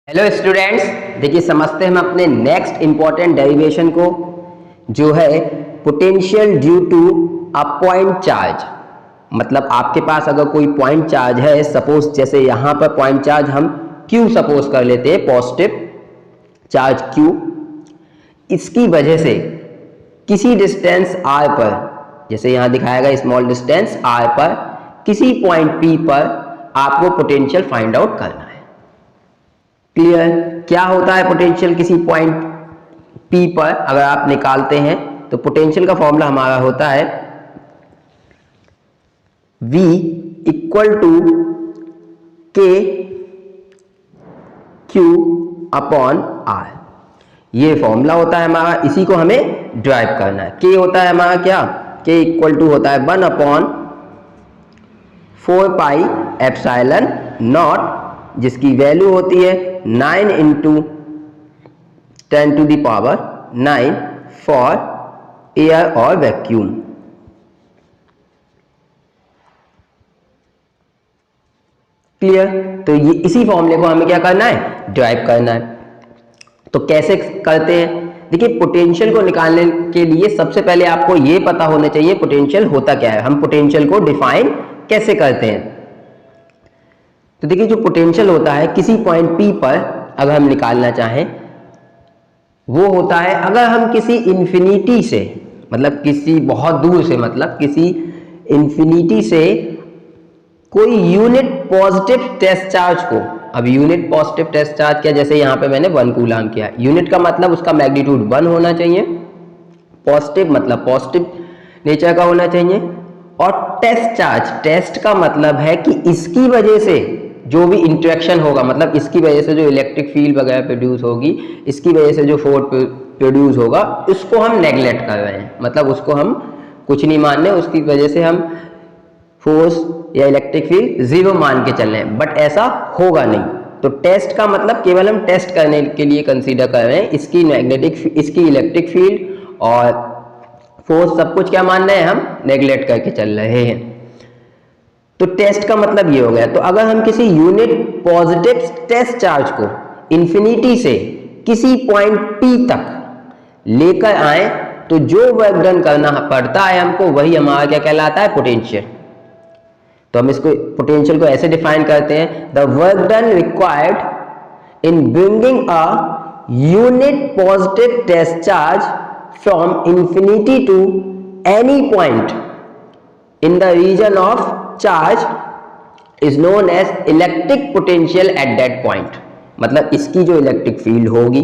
Hello students, देखिए समझते हैं हम अपने नेक्स्ट इंपॉर्टेंट डेरिवेशन को, जो है potential due to a point charge. मतलब आपके पास अगर कोई पॉइंट चार्ज है, सपोज जैसे यहाँ पर पॉइंट चार्ज हम Q सपोज कर लेते हैं, पॉजिटिव चार्ज Q। इसकी वजह से किसी डिस्टेंस r पर, जैसे यहाँ दिखाया गया स्मॉल डिस्टेंस r पर, किसी पॉइंट P पर आपको पोटेंशियल फाइंड आउट करना है। क्लियर? क्या होता है पोटेंशियल किसी पॉइंट P पर अगर आप निकालते हैं तो पोटेंशियल का फॉर्मूला हमारा होता है V equal to K Q upon R। ये फॉर्मूला होता है हमारा, इसी को हमें ड्राइव करना है। K होता है हमारा क्या? K इक्वल टू होता है 1 अपॉन 4 पाई एप्सिलॉन नॉट, जिसकी वैल्यू होती है 9 into 10 to the power 9 for air और वैक्यूम। क्लियर? तो ये इसी फॉर्मूले को हमें क्या करना है? ड्राइव करना है। तो कैसे करते हैं? देखिए, पोटेंशियल को निकालने के लिए सबसे पहले आपको ये पता होना चाहिए पोटेंशियल होता क्या है। हम पोटेंशियल को डिफाइन कैसे करते हैं? तो देखिए, जो पोटेंशियल होता है किसी पॉइंट P पर अगर हम निकालना चाहें, वो होता है अगर हम किसी इंफिनिटी से, मतलब किसी बहुत दूर से, मतलब किसी इंफिनिटी से कोई यूनिट पॉजिटिव टेस्ट चार्ज को, अब यूनिट पॉजिटिव टेस्ट चार्ज क्या, जैसे यहाँ पे मैंने 1 कूलम किया। यूनिट का मतलब उसका मैग्नीट्यूड 1 होना चाहिए, पॉजिटिव मतलब पॉजिटिव नेचर का होना चाहिए, और टेस्ट चार्ज, टेस्ट का मतलब है कि इसकी वजह से जो भी इंटरेक्शन होगा, मतलब इसकी वजह से जो इलेक्ट्रिक फील्ड वगैरह प्रोड्यूस होगी, इसकी वजह से जो फोर्स प्रोड्यूस होगा, उसको हम नेगलेक्ट कर रहे हैं, मतलब उसको हम कुछ नहीं मान रहे, उसकी वजह से हम फोर्स या इलेक्ट्रिक फील्ड 0 मान के चल रहे हैं, बट ऐसा होगा नहीं। तो टेस्ट का मतलब केवल हम टेस्ट करने के लिए कंसीडर कर रहे हैं, इसकी मैग्नेटिक, इसकी इलेक्ट्रिक फील्ड और फोर्स सब कुछ क्या मान रहे हैं, हम नेगलेक्ट करके चल रहे हैं। तो टेस्ट का मतलब ये हो गया। तो अगर हम किसी यूनिट पॉजिटिव टेस्ट चार्ज को इंफिनिटी से किसी पॉइंट P तक लेकर आए, तो जो वर्क डन करना पड़ता है हमको, वही हमारा क्या कहलाता है? पोटेंशियल। तो हम इसको पोटेंशियल को ऐसे डिफाइन करते हैं, the work done required in bringing a unit positive test charge from infinity to any point in the region of charge is known as electric potential at that point. मतलब इसकी जो electric field होगी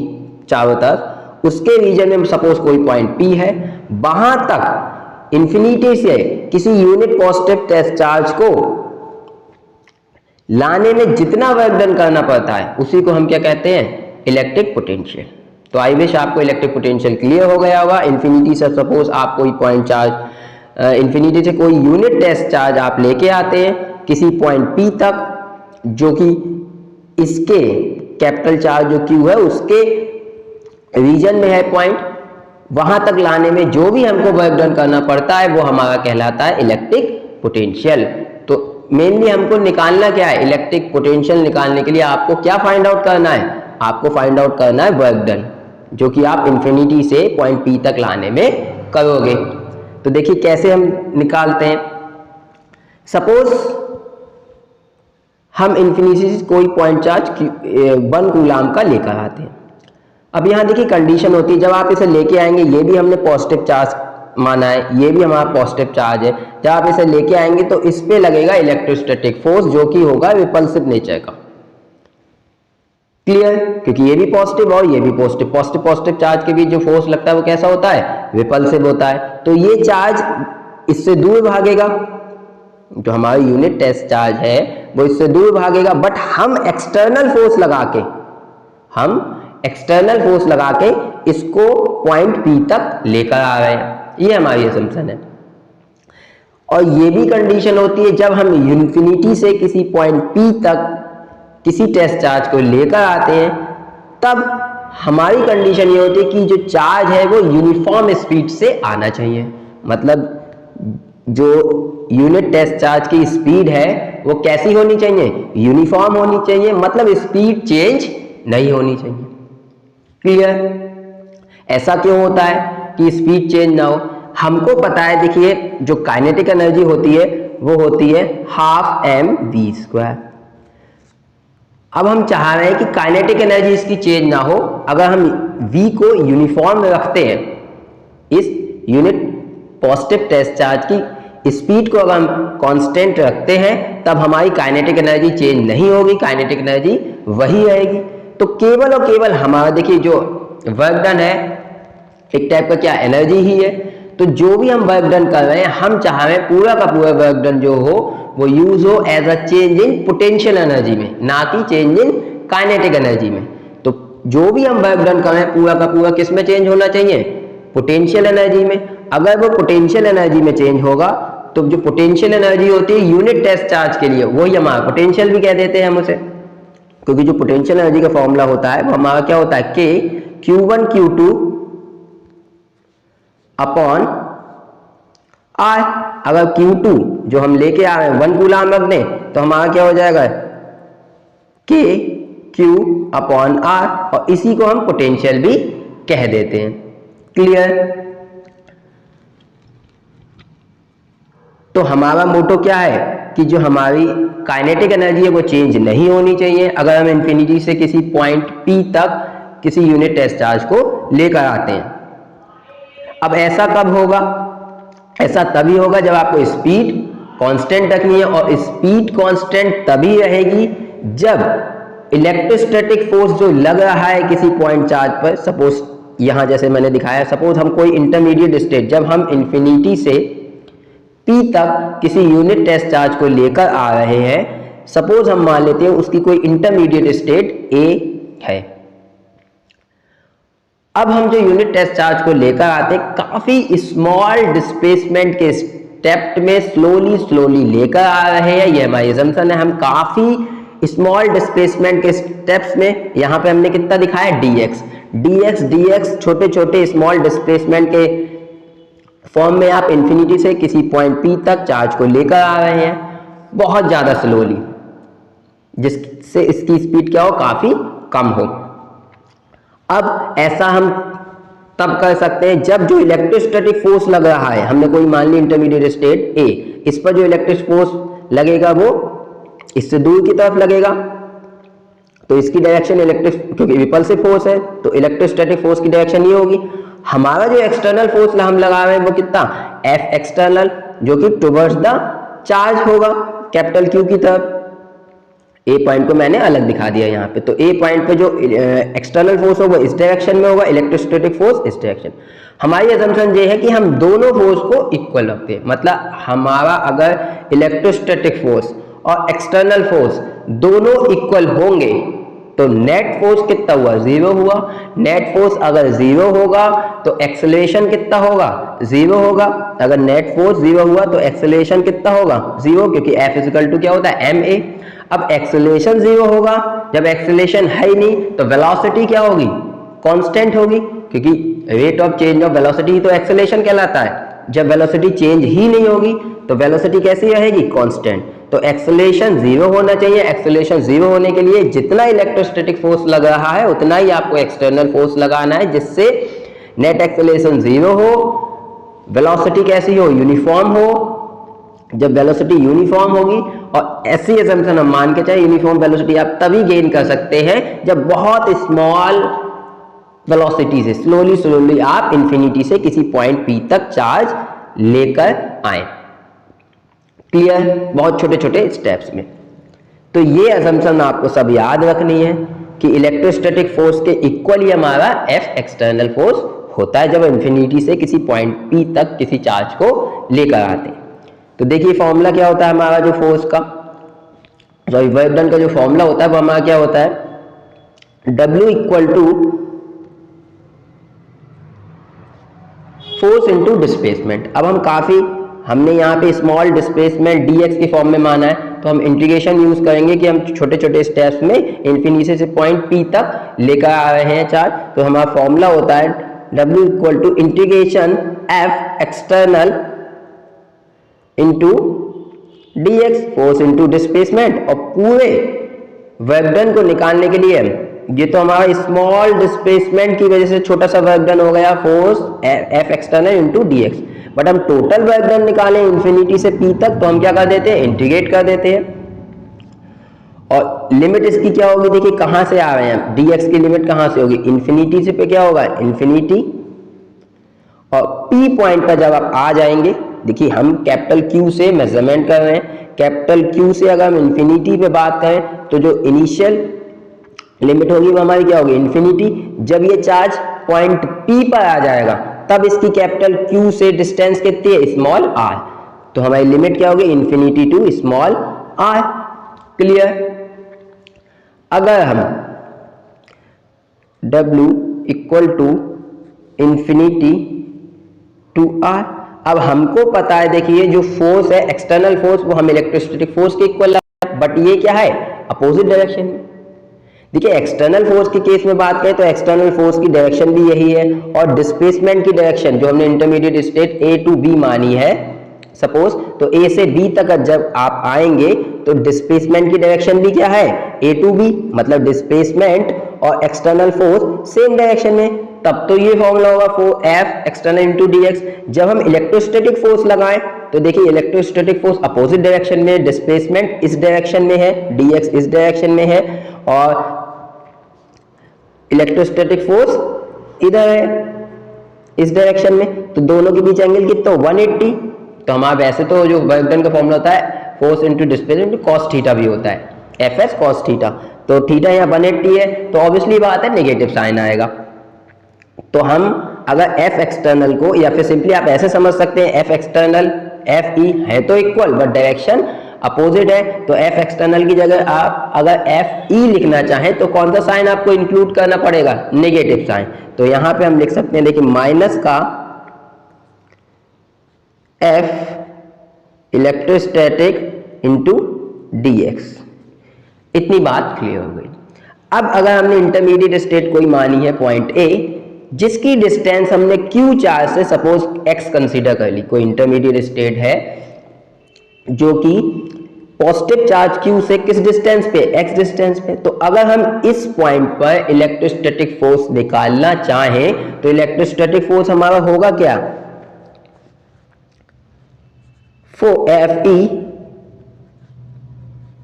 चारों तरफ, उसके reason में suppose कोई point P है, वहां तक इंफिनिटी से किसी यूनिट पॉजिटिव टेस्ट चार्ज को लाने में जितना वर्क डन करना पड़ता है, उसी को हम क्या कहते हैं? Electric potential. तो आई विश आपको इलेक्ट्रिक पोटेंशियल क्लियर हो गया होगा। इंफिनिटी से सपोज आप कोई पॉइंट चार्ज, इंफिनिटी से कोई यूनिट टेस्ट चार्ज आप लेके आते हैं किसी पॉइंट P तक, जो कि इसके कैपिटल चार्ज जो Q है उसके रीजन में है पॉइंट, वहां तक लाने में जो भी हमको वर्क डन करना पड़ता है, वो हमारा कहलाता है इलेक्ट्रिक पोटेंशियल। तो मेनली हमको निकालना क्या है? इलेक्ट्रिक पोटेंशियल निकालने के लिए आपको क्या फाइंड आउट करना है? आपको फाइंड आउट करना है वर्क डन, जो कि आप इंफिनिटी से पॉइंट P तक लाने में करोगे। तो देखिए कैसे हम निकालते हैं। सपोज हम इंफिनिटी से कोई पॉइंट चार्ज 1 कूलम का लेकर आते हैं। अब यहाँ देखिए कंडीशन होती है, जब आप इसे लेके आएंगे, ये भी हमने पॉजिटिव चार्ज माना है, ये भी हमारा पॉजिटिव चार्ज है, जब आप इसे लेके आएंगे तो इस पे लगेगा इलेक्ट्रोस्टैटिक फोर्स, जो कि होगा रिपल्सिव नेचर का। क्लियर? क्योंकि ये भी पॉजिटिव और ये भी पॉजिटिव, पॉजिटिव पॉजिटिव चार्ज के बीच जो फोर्स लगता है वो कैसा होता है? रिपल्सिव होता है। तो ये चार्ज इससे दूर भागेगा, जो हमारा यूनिट टेस्ट चार्ज है वो इससे दूर भागेगा, बट हम एक्सटर्नल फोर्स लगा के इसको पॉइंट P तक लेकर आ रहे हैं, ये हमारी असम्पशन है। और ये भी कंडीशन होती है, जब हम इंफिनिटी से किसी पॉइंट P तक किसी टेस्ट चार्ज को लेकर आते हैं, तब हमारी कंडीशन ये होती है कि जो चार्ज है वो यूनिफॉर्म स्पीड से आना चाहिए। मतलब जो यूनिट टेस्ट चार्ज की स्पीड है वो कैसी होनी चाहिए? यूनिफॉर्म होनी चाहिए, मतलब स्पीड चेंज नहीं होनी चाहिए। क्लियर? ऐसा क्यों होता है कि स्पीड चेंज ना हो? हमको पता है, देखिए जो काइनेटिक एनर्जी होती है वो होती है हाफ mv²। अब हम चाह रहे हैं कि काइनेटिक एनर्जी इसकी चेंज ना हो। अगर हम v को यूनिफॉर्म रखते हैं, इस यूनिट पॉजिटिव टेस्ट चार्ज की स्पीड को अगर हम कांस्टेंट रखते हैं, तब हमारी काइनेटिक एनर्जी चेंज नहीं होगी, काइनेटिक एनर्जी वही रहेगी। तो केवल और केवल हमारा देखिए जो वर्क डन है एक टाइप का क्या एनर्जी ही है। तो जो भी हम वर्क डन कर रहे हैं, हम चाह रहे हैं पूरा का पूरा वर्क डन जो हो वो यूज हो as a change in potential energy में, ना कि चेंज इन काइनेटिक एनर्जी में। तो जो भी हम वर्क डन कर रहे हैं पूरा का पूरा किस में चेंज होना चाहिए? पोटेंशियल एनर्जी में। अगर वो पोटेंशियल एनर्जी में चेंज होगा तो जो पोटेंशियल एनर्जी होती है यूनिट टेस्ट चार्ज के लिए, वही हमारा पोटेंशियल भी कह देते हैं हम उसे, क्योंकि जो पोटेंशियल एनर्जी का फॉर्मूला होता है वो हमारा क्या होता है? K Q1 Q2 upon R। अगर Q2 जो हम लेके आ रहे हैं 1 कूलाम रख दें तो हमारा क्या हो जाएगा? K Q अपॉन R, और इसी को हम पोटेंशियल भी कह देते हैं। क्लियर? तो हमारा मोटो क्या है कि जो हमारी काइनेटिक एनर्जी है वो चेंज नहीं होनी चाहिए अगर हम इंफिनिटी से किसी पॉइंट P तक किसी यूनिट टेस्ट चार्ज को लेकर आते हैं। अब ऐसा कब होगा? ऐसा तभी होगा जब आपको स्पीड कांस्टेंट रखनी है, और स्पीड कांस्टेंट तभी रहेगी जब इलेक्ट्रोस्टैटिक फोर्स जो लग रहा है किसी पॉइंट चार्ज पर, सपोज यहां जैसे मैंने दिखाया, सपोज हम कोई इंटरमीडिएट स्टेट, जब हम इंफिनिटी से P तक किसी यूनिट टेस्ट चार्ज को लेकर आ रहे हैं, सपोज हम मान लेते हैं उसकी कोई इंटरमीडिएट स्टेट A है। अब हम जो यूनिट टेस्ट चार्ज को लेकर आते हैं, काफी स्मॉल डिस्प्लेसमेंट के स्टेप में स्लोली लेकर आ रहे हैं, ये हमारी असम्पशन है। हम काफी स्मॉल डिस्प्लेसमेंट के स्टेप्स में, यहां पे हमने कितना दिखाया? dx छोटे छोटे स्मॉल डिस्प्लेसमेंट के फॉर्म में आप इंफिनिटी से किसी पॉइंट P तक चार्ज को लेकर आ रहे हैं बहुत ज्यादा स्लोली, जिससे इसकी स्पीड क्या हो? काफी कम हो। अब ऐसा हम तब कर सकते हैं जब जो इलेक्ट्रोस्टैटिक फोर्स लग रहा है, हमने कोई मान ली इंटरमीडिएट स्टेट A, इस पर जो इलेक्ट्रिक फोर्स लगेगा वो इससे दूर की तरफ लगेगा, तो इसकी डायरेक्शन इलेक्ट्रिक, क्योंकि रिपल्सिव फोर्स है तो इलेक्ट्रोस्टैटिक फोर्स की डायरेक्शन ये होगी। हमारा जो एक्सटर्नल फोर्स हम लगा रहे हैं वो कितना? F एक्सटर्नल, जो कि टुवर्ड्स द चार्ज होगा कैपिटल Q की तरफ। ए पॉइंट को मैंने अलग दिखा दिया यहाँ पे। तो ए पॉइंट पे जो एक्सटर्नल फोर्स होगा इस डायरेक्शन में होगा, इलेक्ट्रोस्टैटिक फोर्स इस डायरेक्शन। हमारी असम्पशन ये है कि हम दोनों फोर्स को इक्वल रखते हैं, मतलब हमारा अगर इलेक्ट्रोस्टैटिक फोर्स और एक्सटर्नल फोर्स दोनों इक्वल होंगे तो नेट फोर्स कितना हुआ? 0 हुआ। नेट फोर्स अगर 0 होगा तो एक्सेलरेशन कितना होगा? 0 होगा। अगर नेट फोर्स 0 हुआ तो एक्सेलरेशन कितना होगा? 0, क्योंकि F इक्वल टू क्या होता है? ma। अब एक्सेलरेशन 0 होगा, जब एक्सेलरेशन है ही नहीं तो वेलोसिटी क्या होगी? कांस्टेंट होगी, क्योंकि rate of change of velocity ही तो एक्सेलरेशन कहलाता है। जब वेलोसिटी चेंज ही नहीं होगी तो वेलोसिटी कैसी रहेगी? कांस्टेंट। तो एक्सेलरेशन 0 होना चाहिए। एक्सेलरेशन 0 होने के लिए जितना इलेक्ट्रोस्टैटिक फोर्स लग रहा है उतना ही आपको एक्सटर्नल फोर्स लगाना है, जिससे नेट एक्सेलरेशन 0 हो, वेलोसिटी कैसी हो? यूनिफॉर्म हो। जब वेलोसिटी यूनिफॉर्म होगी, और ऐसी असम्पशन हम मान के चाहे यूनिफॉर्म वेलोसिटी आप तभी गेन कर सकते हैं जब बहुत स्मॉल वेलोसिटी से स्लोली आप इंफिनिटी से किसी पॉइंट P तक चार्ज लेकर आए। क्लियर? बहुत छोटे छोटे स्टेप्स में। तो ये असम्पशन आपको सब याद रखनी है कि इलेक्ट्रोस्टैटिक फोर्स के इक्वल ही हमारा F एक्सटर्नल फोर्स होता है जब इंफिनिटी से किसी पॉइंट P तक किसी चार्ज को लेकर आते हैं। तो देखिए फॉर्मूला क्या होता है हमारा जो फोर्स का, सॉरी वर्क डन का जो फॉर्मूला होता है वो हमारा क्या होता है? W equal to force into displacement. अब हमने यहाँ पे स्मॉल डिस्प्लेसमेंट dx के फॉर्म में माना है, तो हम इंटीग्रेशन यूज करेंगे कि हम छोटे छोटे स्टेप्स में इंफिनिटी से पॉइंट P तक लेकर आ रहे हैं चार्ज। तो हमारा फॉर्मूला होता है W equal to integration F external into dx, force into displacement. और पूरे वर्क डन को निकालने के लिए ये तो हमारा स्मॉल डिस्प्लेसमेंट की वजह से छोटा सा वर्क डन हो गया, force F external into D x. But हम टोटल वर्क डन निकालें इन्फिनिटी से पी तक, तो हम क्या कर देते हैं, इंटीग्रेट कर देते हैं। और लिमिट इसकी क्या होगी, देखिए कहां से आ रहे हैं, डी एक्स की लिमिट कहां से होगी, इन्फिनिटी से पे क्या होगा, इन्फिनिटी। और पी पॉइंट पर जब आप आ जाएंगे, देखिए हम कैपिटल क्यू से मेजरमेंट कर रहे हैं, कैपिटल क्यू से अगर हम इन्फिनिटी पे बात करें तो जो इनिशियल लिमिट होगी वो हमारी क्या होगी, इन्फिनिटी। जब ये चार्ज पॉइंट पी पर आ जाएगा तब इसकी कैपिटल क्यू से डिस्टेंस कितनी है, स्मॉल आर, तो हमारी लिमिट क्या होगी, infinity to small R. Clear. अगर हम W equal to infinity to R, अब हमको पता है देखिए जो फोर्स है एक्सटर्नल फोर्स वो हम इलेक्ट्रोस्टैटिक फोर्स के इक्वल है, बट ये क्या है, अपोजिट डायरेक्शन में। देखिए एक्सटर्नल फोर्स के केस में बात करें तो एक्सटर्नल फोर्स की डायरेक्शन भी यही है, और डिस्प्लेसमेंट की डायरेक्शन जो हमने intermediate state A to B मानी है सपोज, तो A से B तक जब आप आएंगे तो डिस्प्लेसमेंट की डायरेक्शन भी क्या है, A टू B, मतलब डिस्प्लेसमेंट और एक्सटर्नल फोर्स सेम डायरेक्शन में, तब तो ये फॉर्मूला होगा for F external into dx। जब हम इलेक्ट्रोस्टैटिक फोर्स लगाएं तो देखिए इलेक्ट्रोस्टैटिक फोर्स अपोजिट डायरेक्शन में, डिस्प्लेसमेंट इस डायरेक्शन में है, dx इस डायरेक्शन में है, और इलेक्ट्रोस्टैटिक फोर्स इधर है इस डायरेक्शन में, तो दोनों के बीच एंगल कितना, 180। तो हमारा वैसे तो जो वर्क डन का फॉर्मूला होता है force into displacement into cos theta भी होता है, एफ एस कॉस थीटा, तो थीटा यहाँ 180 है, तो ऑब्वियसली बात है नेगेटिव साइन आएगा। तो हम अगर एफ एक्सटर्नल को, या फिर सिंपली आप ऐसे समझ सकते हैं एफ एक्सटर्नल एफ ई है तो इक्वल बट डायरेक्शन अपोजिट है, तो एफ एक्सटर्नल की जगह आप अगर एफ ई लिखना चाहें तो कौन सा साइन आपको इंक्लूड करना पड़ेगा, नेगेटिव साइन। तो यहां पे हम लिख सकते हैं देखिए माइनस का F electrostatic into D x. इतनी बात क्लियर हो गई। अब अगर हमने इंटरमीडिएट स्टेट कोई मानी है पॉइंट ए, जिसकी डिस्टेंस हमने क्यू चार्ज से सपोज एक्स कंसीडर कर ली, कोई इंटरमीडिएट स्टेट है जो कि पॉजिटिव चार्ज क्यू से किस डिस्टेंस पे, एक्स डिस्टेंस पे, तो अगर हम इस पॉइंट पर इलेक्ट्रोस्टैटिक फोर्स निकालना चाहें तो इलेक्ट्रोस्टैटिक फोर्स हमारा होगा क्या, for F E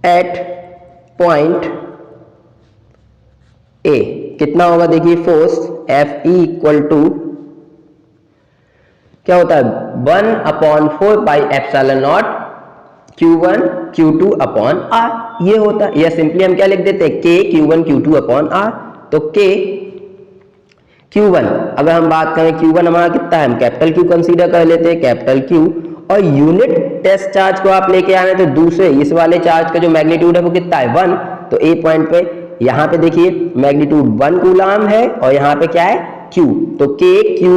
at point A कितना होगा, देखिए force F E equal to क्या होता है 1/4 pi epsilon naught Q1 Q2 upon R, ये होता है। या सिंपली हम क्या लिख देते हैं K Q1 Q2 upon R। तो K Q1 अगर हम बात करें Q1 हमारा कितना है, हम कैपिटल Q कंसीडर कर लेते हैं, कैपिटल Q, और यूनिट टेस्ट चार्ज को आप लेके आ रहे हैं तो दूसरे इस वाले चार्ज का जो मैग्नीट्यूड है वो कितना है 1, तो A पॉइंट पे यहाँ पे देखिए मैग्नीट्यूड 1 कूलाम है और यहाँ पे क्या है Q, तो K Q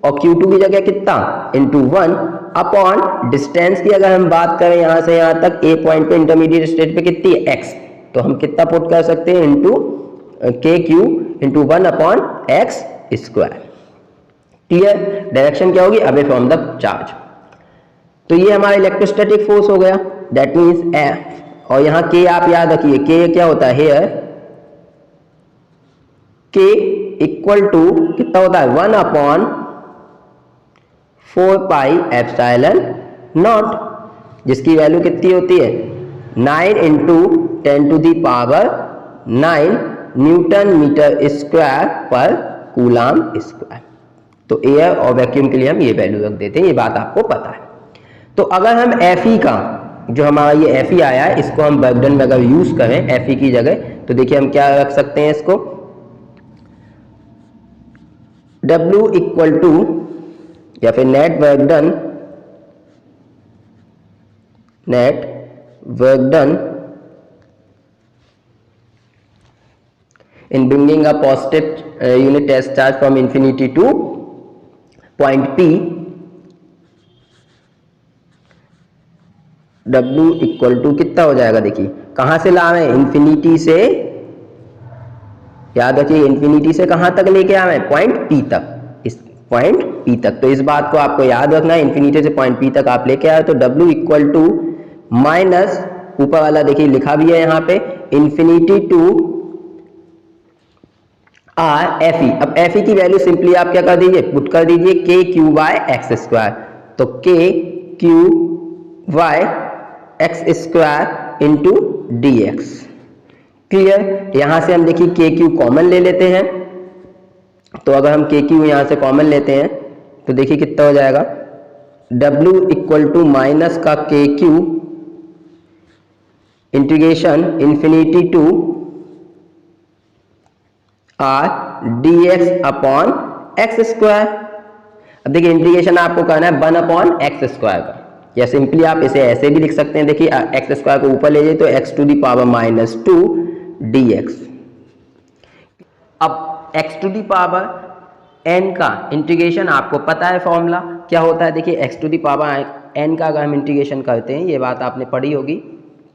और Q2 की जगह कितना इंटू 1 अपॉन डिस्टेंस की अगर हम बात करें यहाँ से यहाँ तक A पॉइंट पे इंटरमीडिएट स्टेट पे कितनी है x, तो हम कितना पुट कर सकते हैं इंटू के Q into 1 upon X square. Clear. Direction क्या होगी, अवे फ्रॉम द चार्ज। तो ये हमारा इलेक्ट्रोस्टैटिक फोर्स हो गया, दैट मीन्स F, और यहाँ K आप याद रखिए, K क्या होता है हेयर, K इक्वल टू कितना होता है 1 अपॉन 4 पाई एप्सिलॉन नॉट, जिसकी वैल्यू कितनी होती है 9 into 10 to the power 9 newton metre square per coulomb square. तो एयर और वैक्यूम के लिए हम ये वैल्यू रख देते हैं, ये बात आपको पता है। तो अगर हम Fe का जो हमारा ये Fe आया है इसको हम वर्क डन में अगर यूज करें Fe की जगह, तो देखिए हम क्या रख सकते हैं इसको, W इक्वल टू या फिर net work done in bringing a positive unit test charge from infinity to point P, W equal to कितना हो जाएगा, देखिए कहां से ला रहे हैं इन्फिनिटी से, याद रखिए इन्फिनिटी से कहां तक लेके आ रहे हैं पॉइंट P तक, इस पॉइंट P तक। तो इस बात को आपको याद रखना है, इन्फिनिटी से पॉइंट P तक आप लेके आए तो W इक्वल टू माइनस ऊपर वाला देखिए लिखा भी है यहाँ पे infinity to R F E. अब एफ ई की वैल्यू सिंपली आप क्या कर दीजिए, पुट कर दीजिए के क्यू बाय एक्स स्क्वायर। तो K Q by X square into D X. Clear. यहां से हम देखिए के क्यू कॉमन ले लेते हैं। तो अगर हम के क्यू यहां से कॉमन लेते हैं तो देखिए कितना हो जाएगा, W इक्वल टू माइनस का K Q integration infinity to R D X upon X square. अब देखिए इंटीग्रेशन आपको करना है 1 अपॉन एक्स स्क्वायर का, या सिंपली आप इसे ऐसे भी लिख सकते हैं। देखिए एक्स स्क्वायर को ऊपर ले जाइए तो x to the power minus 2 d x. अब x to the power n का इंटीग्रेशन आपको पता है फॉर्मूला क्या होता है। देखिए x to the power n का अगर हम इंटीग्रेशन करते हैं, ये बात आपने पढ़ी होगी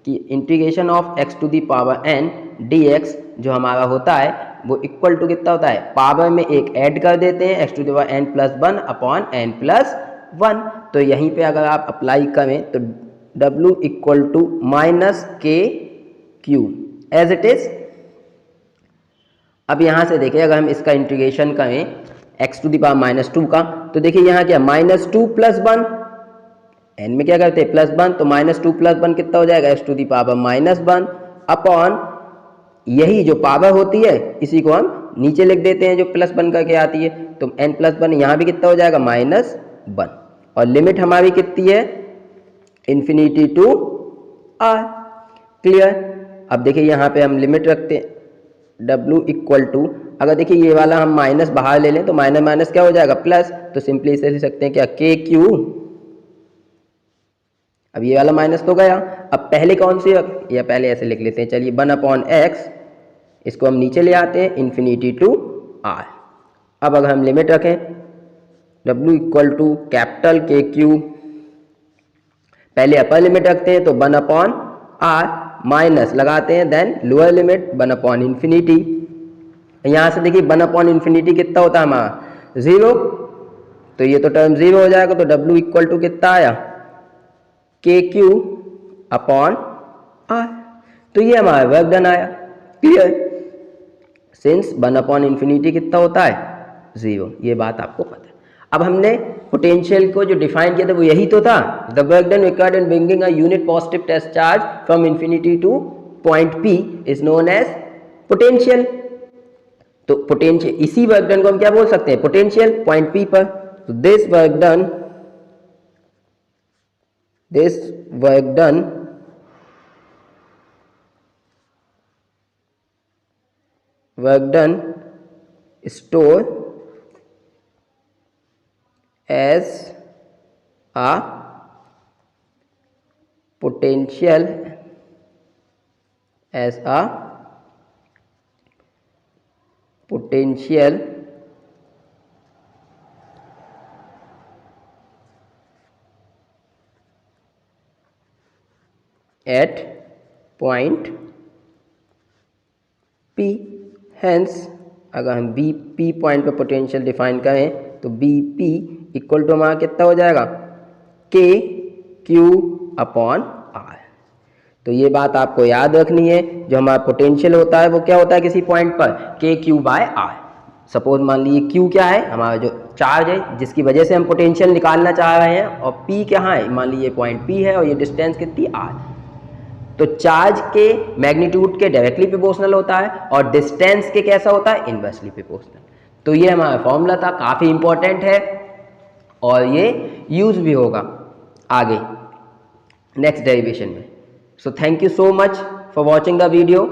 कि integration of X to the power N D X जो हमारा होता है वो इक्वल टू कितना होता है, पावर में एक ऐड कर देते हैं X to the power N plus 1 upon N plus 1। तो यहीं पे अगर आप अप्लाई करें तो W equal to minus K Q as it is. अब यहां से देखिए अगर हम इसका इंटीग्रेशन करें X to the power minus 2 का, तो देखिए यहाँ क्या माइनस 2 प्लस 1, एन में क्या करते हैं प्लस 1, तो माइनस 2 प्लस 1 कितना हो जाएगा X to the power minus 1 upon यही जो पावर होती है इसी को हम नीचे लिख देते हैं जो प्लस 1 करके आती है। तो एन प्लस 1 यहाँ भी कितना हो जाएगा माइनस 1, और लिमिट हमारी कितनी है इन्फिनिटी टू आर। क्लियर। अब देखिए यहाँ पे हम लिमिट रखते हैं W इक्वल टू, अगर देखिए ये वाला हम माइनस बाहर ले लें तो माइनस माइनस क्या हो जाएगा प्लस, तो सिंपली इसे लिख सकते हैं क्या के क्यू। अब ये वाला माइनस तो गया, अब पहले कौन सी, या पहले ऐसे लिख लेते हैं चलिए 1 अपॉन एक्स, इसको हम नीचे ले आते हैं इन्फिनिटी टू आर। अब अगर हम लिमिट रखें W इक्वल टू कैपिटल के क्यू, पहले अपर लिमिट रखते हैं तो 1 अपॉन आर माइनस लगाते हैं then lower limit 1 upon infinity. यहां से देखिए 1 अपॉन इन्फिनिटी कितना होता है हमारा 0, तो ये तो टर्म 0 हो जाएगा। तो W इक्वल टू कितना आया के क्यू अपॉन आर। तो ये हमारा वर्क डन आया। क्लियर। सिंस 1 अपॉन इन्फिनिटी कितना होता है 0, ये बात आपको पता है। अब हमने पोटेंशियल को जो डिफाइन किया था वो यही तो था, the work done required in bringing a unit positive test charge from infinity to point P is known as potential. तो पोटेंशियल, इसी वर्क डन को हम क्या बोल सकते हैं पोटेंशियल पॉइंट P पर। तो this work done stored as a potential at point P। Hence अगर हम P पॉइंट पर पोटेंशियल डिफाइन करें तो BP इक्वल टू हमारा कितना हो जाएगा के क्यू अपॉन आर। तो ये बात आपको याद रखनी है, जो हमारा पोटेंशियल होता है वो क्या होता है किसी पॉइंट पर के क्यू बाय आर। सपोज मान लीजिए क्यू क्या है हमारा जो चार्ज है जिसकी वजह से हम पोटेंशियल निकालना चाह रहे हैं, और P क्या है मान लीजिए पॉइंट P है और ये डिस्टेंस कितनी आर। तो चार्ज के मैग्नीट्यूड के डायरेक्टली प्रोपोर्शनल होता है और डिस्टेंस के कैसा होता है इनवर्सली प्रोपोर्शनल। तो ये हमारा फॉर्मूला था, काफ़ी इंपॉर्टेंट है और ये यूज भी होगा आगे नेक्स्ट डेरिवेशन में। So thank you so much for watching the video.